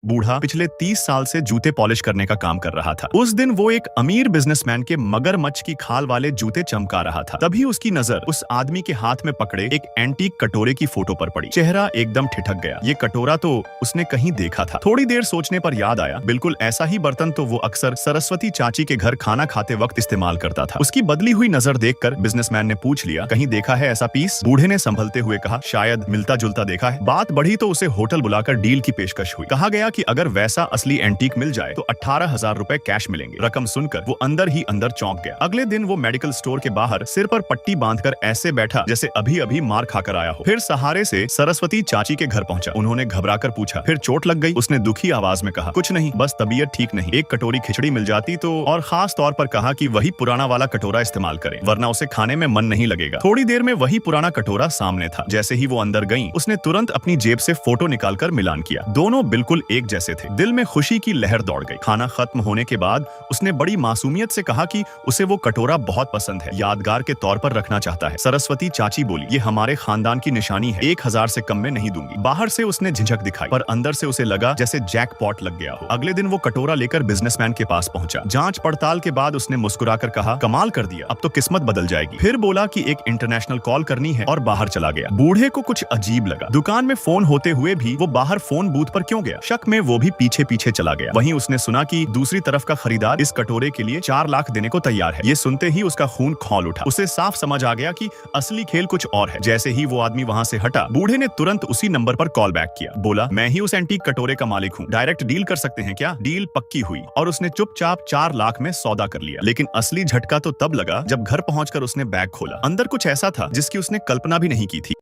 बूढ़ा पिछले 30 साल से जूते पॉलिश करने का काम कर रहा था। उस दिन वो एक अमीर बिजनेसमैन के मगरमच्छ की खाल वाले जूते चमका रहा था। तभी उसकी नजर उस आदमी के हाथ में पकड़े एक एंटीक कटोरे की फोटो पर पड़ी। चेहरा एकदम ठिठक गया। ये कटोरा तो उसने कहीं देखा था। थोड़ी देर सोचने पर याद आया, बिल्कुल ऐसा ही बर्तन तो वो अक्सर सरस्वती चाची के घर खाना खाते वक्त इस्तेमाल करता था। उसकी बदली हुई नजर देखकर बिजनेसमैन ने पूछ लिया, कहीं देखा है ऐसा पीस? बूढ़े ने संभलते हुए कहा, शायद मिलता जुलता देखा है। बात बढ़ी तो उसे होटल बुलाकर डील की पेशकश हुई। कहा गया कि अगर वैसा असली एंटीक मिल जाए तो 18,000 रुपए कैश मिलेंगे। रकम सुनकर वो अंदर ही अंदर चौंक गया। अगले दिन वो मेडिकल स्टोर के बाहर सिर पर पट्टी बांधकर ऐसे बैठा जैसे अभी अभी मार खाकर आया हो। फिर सहारे से सरस्वती चाची के घर पहुंचा। उन्होंने घबराकर पूछा, फिर चोट लग गई? उसने दुखी आवाज में कहा, कुछ नहीं, बस तबीयत ठीक नहीं। एक कटोरी खिचड़ी मिल जाती तो। और खास तौर पर कहा कि वही पुराना वाला कटोरा इस्तेमाल करें, वरना उसे खाने में मन नहीं लगेगा। थोड़ी देर में वही पुराना कटोरा सामने था। जैसे ही वो अंदर गई, उसने तुरंत अपनी जेब से फोटो निकालकर मिलान किया। दोनों बिल्कुल एक जैसे थे। दिल में खुशी की लहर दौड़ गई। खाना खत्म होने के बाद उसने बड़ी मासूमियत से कहा कि उसे वो कटोरा बहुत पसंद है, यादगार के तौर पर रखना चाहता है। सरस्वती चाची बोली, ये हमारे खानदान की निशानी है, 1,000 से कम में नहीं दूंगी। बाहर से उसने झिझक दिखाई, पर अंदर से उसे लगा जैसे जैकपॉट लग गया हो। अगले दिन वो कटोरा लेकर बिजनेसमैन के पास पहुंचा। जांच पड़ताल के बाद उसने मुस्कुराकर कहा, कमाल कर दिया, अब तो किस्मत बदल जाएगी। फिर बोला कि एक इंटरनेशनल कॉल करनी है और बाहर चला गया। बूढ़े को कुछ अजीब लगा। दुकान में फोन होते हुए भी वो बाहर फोन बूथ पर क्यों गया? शक में वो भी पीछे पीछे चला गया। वहीं उसने सुना कि दूसरी तरफ का खरीदार इस कटोरे के लिए 4 लाख देने को तैयार है। ये सुनते ही उसका खून खौल उठा। उसे साफ समझ आ गया कि असली खेल कुछ और है। जैसे ही वो आदमी वहां से हटा, बूढ़े ने तुरंत उसी नंबर पर कॉल बैक किया। बोला, मैं ही उस एंटीक कटोरे का मालिक हूँ, डायरेक्ट डील कर सकते हैं क्या? डील पक्की हुई और उसने चुपचाप 4 लाख में सौदा कर लिया। लेकिन असली झटका तो तब लगा जब घर पहुंचकर उसने बैग खोला। अंदर कुछ ऐसा था जिसकी उसने कल्पना भी नहीं की थी।